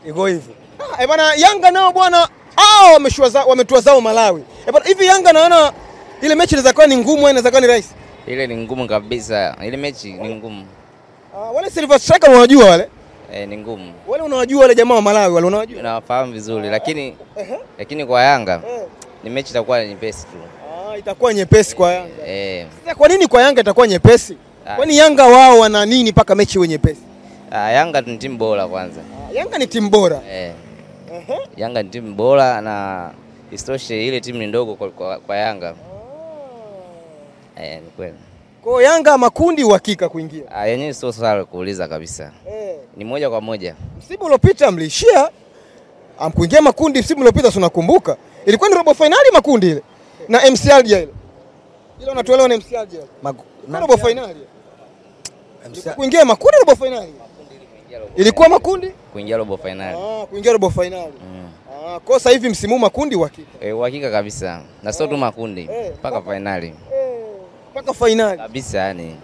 Iko hivyo. Bwana Yanga nao bwana wametua zao Malawi. Bwana hivi Yanga naona ile mechi inaweza kuwa ni ngumu au inaweza kuwa ni rahisi? Ile ni ngumu kabisa. Ile mechi ni ngumu. Wale Silver Striker unawajua wale? Ni ngumu. Wale unawajua wale jamaa wa Malawi wale unawajua? Nawafahamu vizuri lakini kwa Yanga ni mechi itakuwa nyepesi tu. Itakuwa nyepesi kwa Yanga. Sasa kwa nini kwa Yanga itakuwa nyepesi? Kwani Yanga wao wana nini mpaka mechi iwe nyepesi? Yanga ni timu bora kwanza. Yanga ni timu bora. Yanga ni timu bora na isitoshe ile timu ni ndogo kwa Yanga. Ni kweli. Kwa Yanga makundi uhakika kuingia. Yenyewe sio swala kuuliza kabisa. Ni moja kwa moja. Msimu uliopita mliishia amkuingia makundi msimu uliopita tunakumbuka. Ilikuwa ni robo finali makundi ile. Na MC Alger ile. Ile unatuelewa na MC Alger. Robo finali. Kuingia makundi robo finali. Ilikuwa makundi? Kuingia robo finali. Kuingia robo finali. Kwa sasa hivi msimu uhakika? Uhakika kabisa. Na sio tu makundi mpaka finali. Mpaka finali. Kabisa yani.